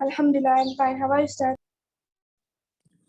Alhamdulillah, I'm fine. How are you, sir?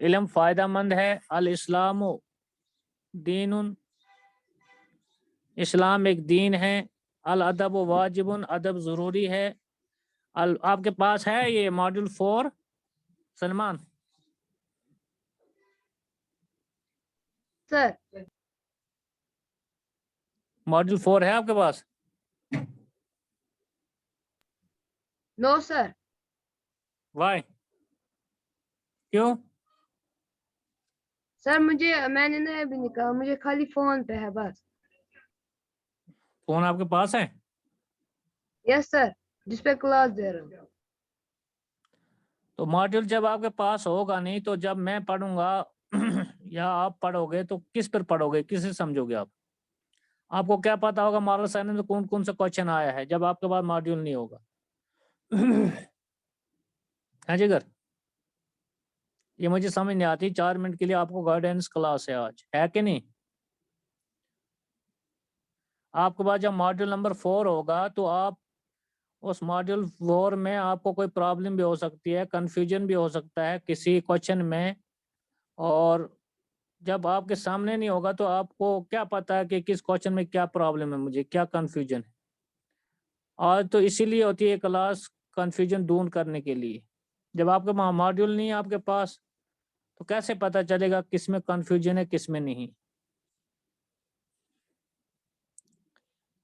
علم فائدہ مند ہے. الاسلام دین، اسلام ایک دین ہے. الادب واجب، ادب ضروری ہے. آپ کے پاس ہے یہ ماڈیول 4 سلمان؟ سر ماڈیول 4 ہے آپ کے پاس؟ نو سر. وائی؟ کیوں؟ سر میں نے نہیں ابھی نکالا، مجھے خالی فون پہ ہے بس. فون آپ کے پاس ہے؟ یس سر، جس پہ کلاس دے رہا ہوں. تو ماڈیول جب آپ کے پاس ہوگا نہیں تو جب میں پڑھوں گا یا آپ پڑھو گے تو کس پر پڑھو گے، کس سے سمجھو گے آپ کو کیا پتا ہوگا مارل سائنس میں کون کون سا کوشچن آیا ہے جب آپ کے پاس ماڈیول نہیں ہوگا؟ ہاں جی گر، یہ مجھے سمجھ نہیں آتی. 4 منٹ کے لیے آپ کو گائیڈنس کلاس ہے آج، ہے کہ نہیں؟ آپ کے پاس جب ماڈیول نمبر 4 ہوگا تو آپ اس ماڈیول 4 میں آپ کو کوئی پرابلم بھی ہو سکتی ہے، کنفیوژن بھی ہو سکتا ہے کسی کوشچن میں، اور جب آپ کے سامنے نہیں ہوگا تو آپ کو کیا پتا ہے کہ کس کوشچن میں کیا پرابلم ہے، مجھے کیا کنفیوژن ہے. اور تو اسی لیے ہوتی ہے کلاس، کنفیوژن دور کرنے کے لیے. جب آپ کے ماڈیول نہیں ہے آپ کے پاس تو کیسے پتا چلے گا کس میں کنفیوژن ہے کس میں نہیں.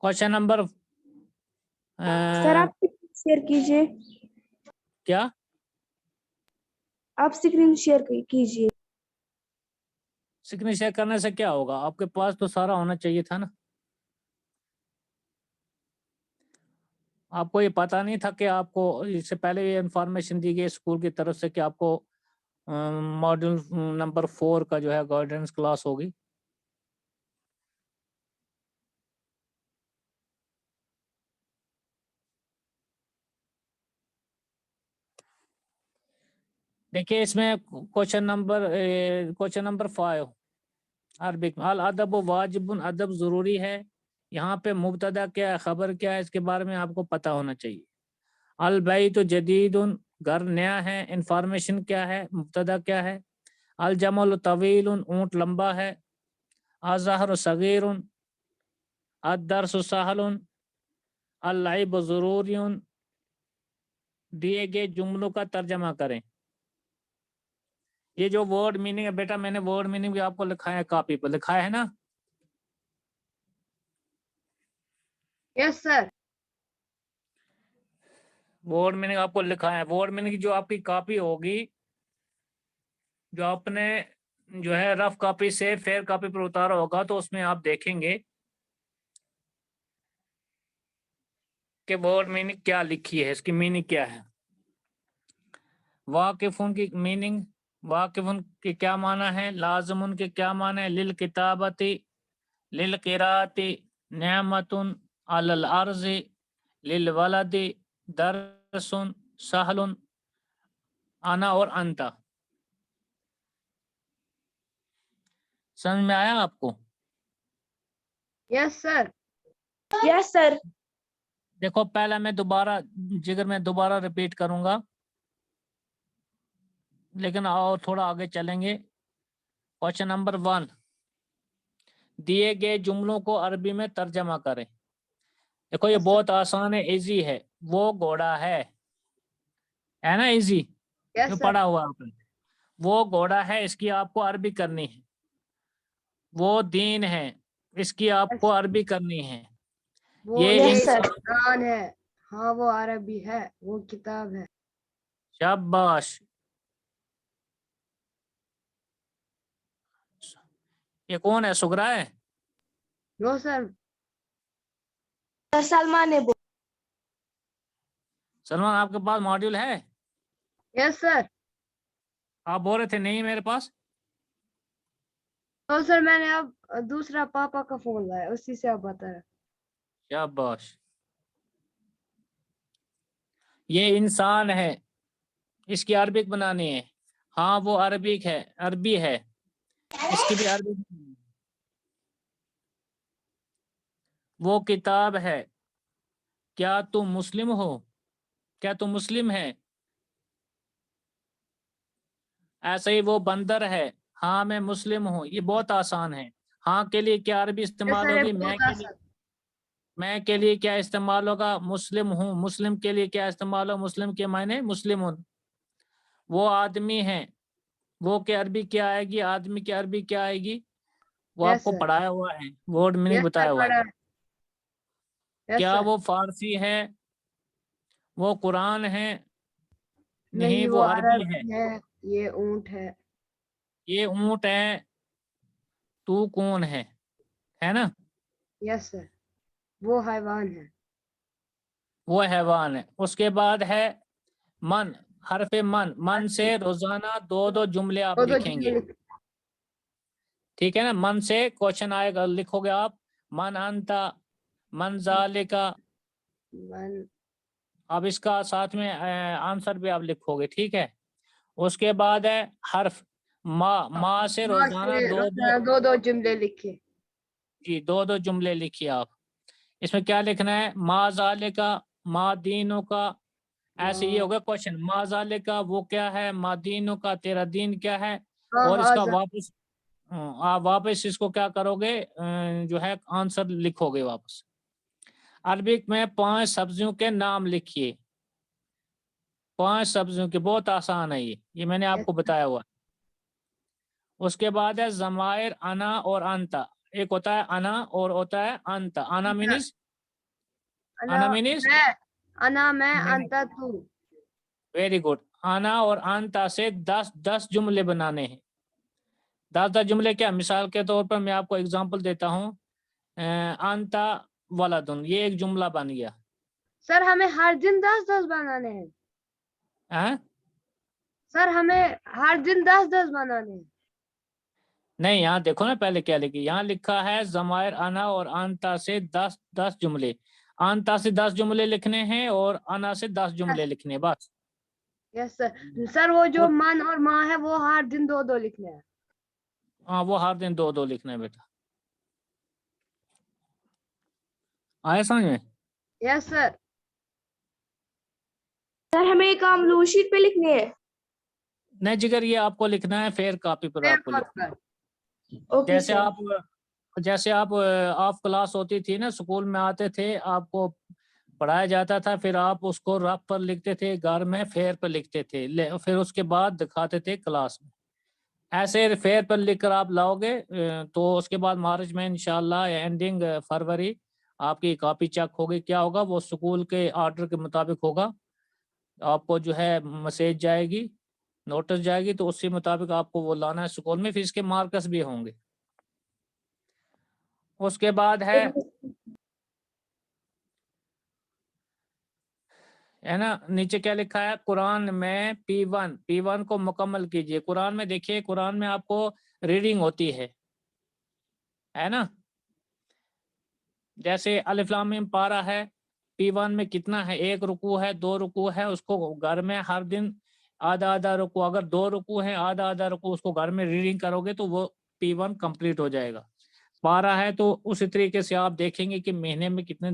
کوشچن نمبر سر آپ شیئر کیجئے. کیا؟ آپ اسکرین شیئر کیجئے. اسکرین شیئر کرنے سے کیا ہوگا؟ آپ کے پاس تو سارا ہونا چاہیے تھا نا. آپ کو یہ پتا نہیں تھا کہ آپ کو اس سے پہلے یہ انفارمیشن دی گئی اسکول کی طرف سے کہ آپ کو ماڈیول نمبر 4 کا جو ہے گائیڈنس کلاس ہوگی؟ دیکھیے اس میں کوشچن نمبر 5 عربک، الادب واجب، ادب ضروری ہے. یہاں پہ مبتدا کیا ہے، خبر کیا ہے، اس کے بارے میں آپ کو پتا ہونا چاہیے. البیت جدید، گھر نیا ہے. انفارمیشن کیا ہے، مبتدا کیا ہے. الجمل طویل، اونٹ لمبا ہے. الزہر صغیر، الدرس سہل. اللعب ضروری. دیے گئے جملوں کا ترجمہ کریں. یہ جو ورڈ میننگ ہے بیٹا، میں نے ورڈ میننگ بھی آپ کو لکھایا ہے، کاپی پر لکھایا ہے نا. یس سر. ورڈ میننگ آپ کو لکھایا ہے. ورڈ میننگ جو آپ کی کاپی ہوگی، جو آپ نے جو ہے رف کاپی سے فیئر کاپی پر اتارا ہوگا، تو اس میں آپ دیکھیں گے کہ ورڈ میننگ کیا لکھی ہے، اس کی میننگ کیا ہے. واقفون کی میننگ، واقفون کے کیا معنی ہے. لازمن کے کیا معنی ہے. للکتابتی، للقراءتی، نعمت علی الارض، للولد، درس، سہل، انا اور انتا. سمجھ میں آیا آپ کو؟ یس سر. یس سر. دیکھو پہلا میں دوبارہ ریپیٹ کروں گا، لیکن اور تھوڑا آگے چلیں گے. کوشچن نمبر 1، دیے گئے جملوں کو عربی میں ترجمہ کریں. دیکھو یہ بہت آسان ہے، ایزی ہے. وہ گھوڑا ہے نا، ایزی جو یس سر. پڑھا ہوا آپ نے. وہ گھوڑا ہے، اس کی آپ کو عربی کرنی ہے. وہ دین ہے، اس کی آپ کو عربی کرنی ہے. وہ یہ یس سر. انسان ہے، ہاں وہ عربی ہے، وہ کتاب ہے. شاباش. یہ کون ہے، سگرا ہے؟ نو سر. سلمان نے سلمان آپ کے پاس ماڈیول ہے؟ یس سر. آپ بول رہے تھے نہیں میرے پاس. تو سر میں نے اب دوسرا پاپا کا فون لایا، اسی سے اب بتا رہا. شاباش. یہ انسان ہے، اس کی عربک بنانی ہے. ہاں وہ عربی ہے، اس کی بھی عربک. وہ کتاب ہے. کیا تم مسلم ہو، کیا تم مسلم ہے. ایسے ہی وہ بندر ہے، ہاں میں مسلم ہوں، یہ بہت آسان ہے. ہاں کے لیے کیا عربی Yes, استعمال sir, ہوگی؟ یہ میں بہت کے لیے، آسان. میں کے لیے کیا استعمال ہوگا؟ مسلم ہوں. مسلم کے لیے کیا استعمال ہو؟ مسلم کے معنی مسلمون. وہ آدمی ہے، وہ کے عربی کیا آئے گی؟ آدمی کی عربی کیا آئے گی؟ وہ آپ Yes, کو sir. پڑھایا ہوا ہے، ورڈ میں نہیں Yes, sir, بتایا ہوا ہے. پڑھا. Yes, کیا sir. وہ فارسی ہے؟ وہ قرآن ہے؟ نہیں، نہیں، وہ وہ عربی ہے. عرب ہے، یہ اونٹ ہے. یہ اونٹ ہے. تو کون ہے نا؟ یس سر، وہ حیوان ہے. وہ حیوان ہے. اس کے بعد ہے من، حرف من سے روزانہ دو جملے آپ دو لکھیں گے. جملے. ٹھیک ہے نا؟ من سے کوشچن آئے گا، لکھو گے آپ من انتا، من ذالکا. من. اب اس کا ساتھ میں آنسر بھی آپ لکھو گے. ٹھیک ہے. اس کے بعد ہے حرف ما سے روزانہ دو جملے لکھے. جی دو جملے لکھیے آپ. اس میں کیا لکھنا ہے؟ ما ذالکا، ما دینوں کا. ایسے یہ ہوگا کوشچن، ما ذالکا وہ کیا ہے، ما دینوں کا تیرا دین کیا ہے. اور اس کا واپس آپ واپس اس کو کیا کرو گے، جو ہے آنسر لکھو گے واپس. عربک میں 5 سبزیوں کے نام لکھیے. 5 سبزیوں کے، بہت آسان ہے یہ میں نے آپ کو بتایا ہوا. اس کے بعد ہے ضمائر انا اور انتا. ایک ہوتا ہے انا اور ہوتا ہے انتا. انا مینس، انا مینس انا میں، انتا تو. Very good. انا اور انتا سے 10 جملے بنانے ہیں. 10 جملے کیا؟ مثال کے طور پر میں آپ کو اگزامپل دیتا ہوں. انتا ولدن، یہ ایک جملہ بن گیا. سر ہمیں ہر دن 10 بنانے ہیں. سر ہمیں ہر دن 10 بنانے ہیں. نہیں، یہاں دیکھو نا پہلے کیا لکھی. یہاں لکھا ہے ضمائر انا اور انتا سے 10 جملے. انتا سے 10 جملے لکھنے ہیں اور انا سے 10 جملے لکھنے، بس. یس سر. سر وہ جو من اور ماں ہے وہ ہر دن 2 لکھنے ہیں. ہاں وہ ہر دن 2 لکھنا ہے بیٹا. آئے سمجھ میں؟ یس سر. سر ہمیں یہ کام بلو شیٹ پہ لکھنی ہے. نہیں جگر، یہ آپ کو لکھنا ہے فیئر کاپی پر. آپ کو لکھنا ہے اوکے جیسے سر. آپ آف کلاس ہوتی تھی نا، اسکول میں آتے تھے، آپ کو پڑھایا جاتا تھا، پھر آپ اس کو رف پر لکھتے تھے، گھر میں فیئر پر لکھتے تھے، پھر اس کے بعد دکھاتے تھے کلاس میں. ایسے فیئر پر لکھ کر آپ لاؤ گے تو اس کے بعد مارچ میں انشاءاللہ اینڈنگ فروری آپ کی کاپی چیک ہوگی. کیا ہوگا؟ وہ اسکول کے آرڈر کے مطابق ہوگا. آپ کو جو ہے میسیج جائے گی، نوٹس جائے گی، تو اسی مطابق آپ کو وہ لانا ہے اسکول میں. پھر اس کے مارکس بھی ہوں گے. اس کے بعد ہے نا نیچے کیا لکھا ہے؟ قرآن میں P1 کو مکمل کیجئے. قرآن میں دیکھیے، قرآن میں آپ کو ریڈنگ ہوتی ہے نا. جیسے الف لام میم پارا ہے، P1 میں کتنا ہے؟ 1 رکوع ہے، 2 رکوع ہے. اس کو گھر میں ہر دن آدھا رکوع، اگر 2 رکوع ہیں آدھا رکوع، اس کو گھر میں ریڈنگ کرو گے تو وہ P1 کمپلیٹ ہو جائے گا. پارا ہے تو اسی طریقے سے آپ دیکھیں گے کہ مہینے میں کتنے،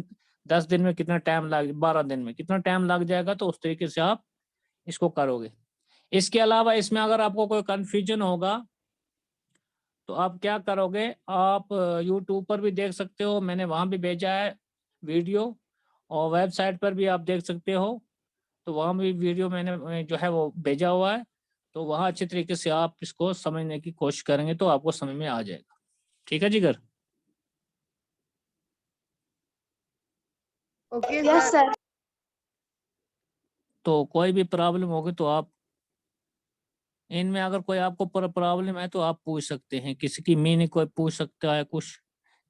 10 دن میں کتنا ٹائم لگ، 12 دن میں کتنا ٹائم لگ جائے گا، تو اس طریقے سے آپ اس کو کرو گے. اس کے علاوہ اس میں اگر آپ کو کوئی کنفیوژن ہوگا تو آپ کیا کرو گے؟ آپ یوٹیوب پر بھی دیکھ سکتے ہو، میں نے وہاں بھی بھیجا ہے ویڈیو، اور ویب سائٹ پر بھی آپ دیکھ سکتے ہو. تو وہاں بھی ویڈیو میں نے جو ہے وہ بھیجا ہوا ہے. تو وہاں اچھی طریقے سے آپ اس کو سمجھنے کی کوشش کریں گے تو آپ کو سمجھ میں آ جائے گا. ٹھیک ہے جگر؟ اوکے یس سر. تو کوئی بھی پرابلم ہوگی تو آپ ان میں، اگر کوئی آپ کو پرابلم ہے تو آپ پوچھ سکتے ہیں. کسی کی میننگ کوئی پوچھ سکتا ہے کچھ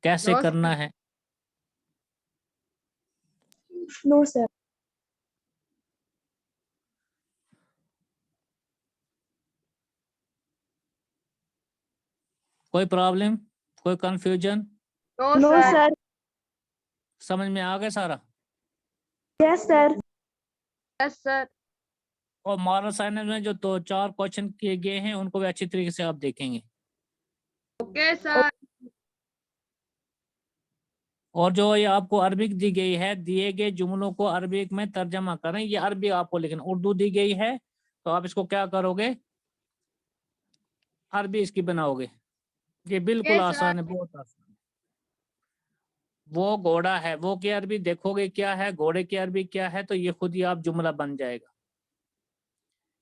کیسے کرنا ہے. نو سر. کوئی پرابلم، کوئی کنفیوژن؟ نو سر. سمجھ میں آ گیا سارا؟ یس سر. یس سر. اور مارل سائنس میں جو 2-4 کوشچن کیے گئے ہیں ان کو بھی اچھی طریقے سے آپ دیکھیں گے. Okay sir. اور جو یہ آپ کو عربک دی گئی ہے، دیے گئے جملوں کو عربک میں ترجمہ کریں. یہ عربی آپ کو، لیکن اردو دی گئی ہے تو آپ اس کو کیا کرو گے؟ عربی اس کی بناؤ گے. یہ بالکل Yes, آسان ہے, بہت آسان. وہ گھوڑا ہے, وہ کی عربی دیکھو گے کیا ہے, گھوڑے کی عربی کیا ہے, تو یہ خود ہی آپ جملہ بن جائے گا,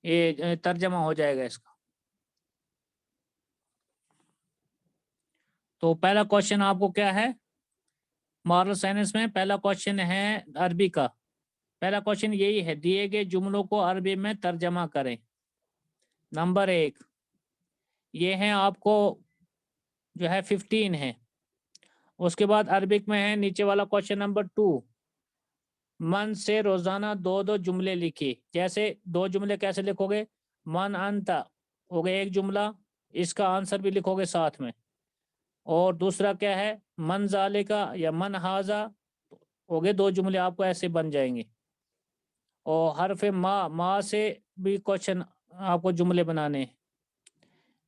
یہ ترجمہ ہو جائے گا اس کا. تو پہلا کوشچن آپ کو کیا ہے مارل سائنس میں؟ پہلا کوشچن ہے عربی کا. پہلا کوشچن یہی ہے, دیے گئے جملوں کو عربی میں ترجمہ کریں. نمبر 1 یہ ہے آپ کو جو ہے 15 ہے. اس کے بعد عربک میں ہے نیچے والا کوشچن نمبر 2, من سے روزانہ 2 جملے لکھیے. جیسے 2 جملے کیسے لکھو گے؟ من انتا ہو گئے ایک جملہ, اس کا آنسر بھی لکھو گے ساتھ میں. اور دوسرا کیا ہے من ذالکا یا من ہاذا, ہو گئے 2 جملے آپ کو ایسے بن جائیں گے. اور حرف ما سے بھی کوشچن آپ کو جملے بنانے ہیں,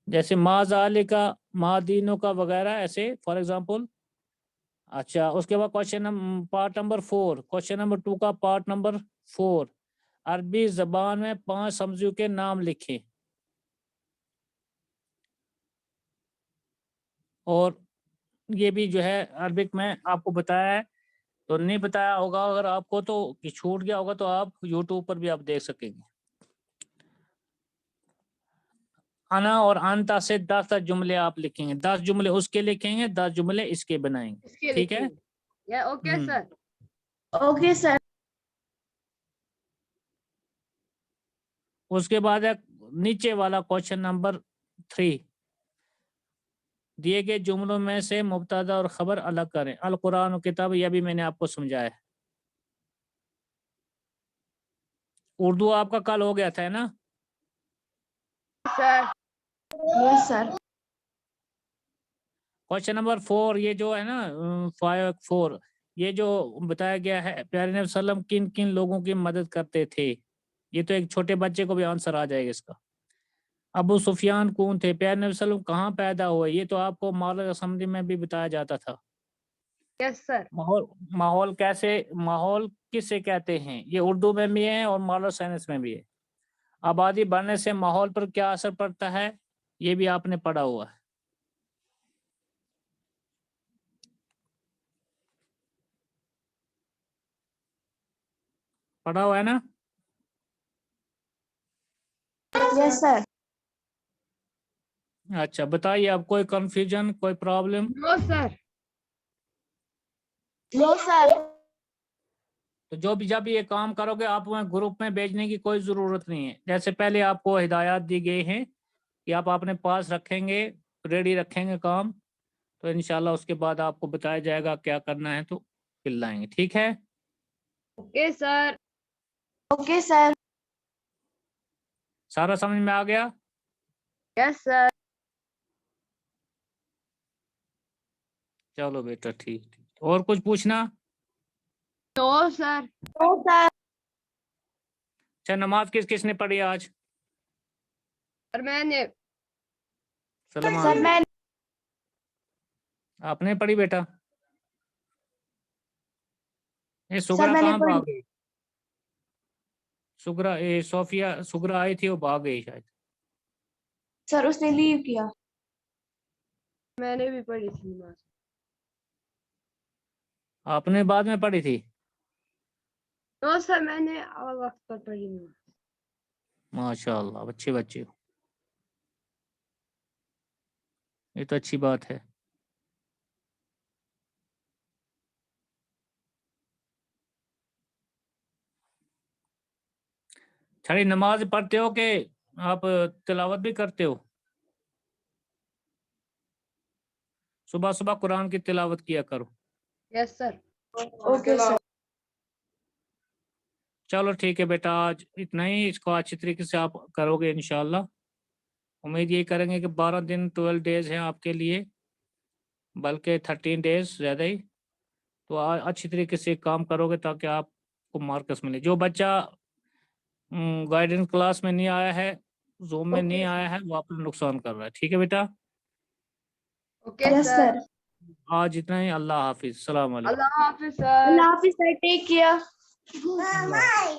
جیسے ما ذالکا, ما دینوں کا وغیرہ, ایسے فار ایگزامپل. اچھا اس کے بعد question part number 4, question number 2 کا پارٹ نمبر 4, عربی زبان میں 5 سبزیوں کے نام لکھیں. اور یہ بھی جو ہے عربک میں آپ کو بتایا ہے, تو نہیں بتایا ہوگا اگر آپ کو تو چھوٹ گیا ہوگا تو آپ یوٹیوب پر بھی آپ دیکھ سکیں گے. انا اور انتا سے 10 جملے آپ لکھیں گے, 10 جملے اس کے لکھیں گے, 10 جملے اس کے بنائیں گے. اس کے ٹھیک ہے, یا اوکے سر. Okay, sir. اس کے بعد نیچے والا کوشچن نمبر 3, دیے گئے جملوں میں سے مبتدا اور خبر الگ کریں. القرآن و کتاب, یہ بھی میں نے آپ کو سمجھایا ہے. اردو آپ کا کل ہو گیا تھا ہے نا؟ سر Yes, sir. کوشچن نمبر 4 یہ جو ہے نا 4 یہ جو بتایا گیا ہے پیارے نبی صلی اللہ علیہ وسلم کن کن لوگوں کی مدد کرتے تھے, یہ تو ایک چھوٹے بچے کو بھی آنسر آ جائے گا اس کا. ابو سفیان کون تھے, پیارے نبی صلی اللہ علیہ وسلم کہاں پیدا ہوئے, یہ تو آپ کو ماڈل اسمبلی میں بھی بتایا جاتا تھا. یس سر. ماحول کیسے, ماحول کسے کہتے ہیں, یہ اردو میں بھی ہے اور ماڈل سائنس میں بھی ہے. آبادی بڑھنے سے ماحول پر کیا اثر پڑتا ہے, یہ بھی آپ نے پڑھا ہوا ہے. پڑھا ہوا ہے نا؟ Yes, sir. اچھا بتائیے آپ, کوئی کنفیوژن, کوئی پرابلم؟ نو سر. No, sir. تو جو بھی جب یہ کام کرو گے آپ گروپ میں بھیجنے کی کوئی ضرورت نہیں ہے. جیسے پہلے آپ کو ہدایات دی گئی ہیں کہ آپ اپنے پاس رکھیں گے, ریڈی رکھیں گے کام, تو انشاءاللہ اس کے بعد آپ کو بتایا جائے گا کیا کرنا ہے تو پھر لائیں گے. ٹھیک ہے, اوکے سر. Okay, sir. سارا سمجھ میں آ گیا؟ یس سر. چلو بیٹا ٹھیک. اور کچھ پوچھنا؟ نو سر. No, sir. اچھا نماز کس کس نے پڑھی آج؟ اور میں نے. سلمان Sir, نے. man. آپ نے پڑھی بیٹا؟ یہ Sir, سگرا میں نے کہاں پڑھی. بھاگ گئی؟ سگرا, صوفیہ سگرا آئی تھی وہ بھاگ گئی شاید. Sir, اس نے لیو کیا. میں نے بھی پڑھی تھی نماز. آپ نے بعد میں پڑھی تھی؟ نو سر, میں نے اول وقت پر پڑھی نماز. ماشاء اللہ, اچھی بچی ہو, یہ تو اچھی بات ہے. چھڑی نماز پڑھتے ہو کہ آپ تلاوت بھی کرتے ہو؟ صبح صبح قرآن کی تلاوت کیا کرو. یس سر. Okay, sir. چلو ٹھیک ہے بیٹا, آج اتنا ہی. اس کو اچھی طریقے سے آپ کرو گے انشاءاللہ. امید یہ کریں گے کہ 12 دن 12 ڈیز ہیں آپ کے لیے, بلکہ 13 ڈیز زیادہ ہی. تو اچھی طریقے سے کام کرو گے تاکہ آپ کو مارکس ملے. جو بچہ گائیڈنس کلاس میں نہیں آیا ہے, زوم میں نہیں آیا ہے, وہ اپنا نقصان کر رہا ہے. ٹھیک ہے بیٹا, اوکے Yes, سر. sir. آج اتنا ہی. اللہ حافظ, السلام علیکم. اللہ حافظ سر. Allah Hafiz, sir. Take care. اللہ حافظ.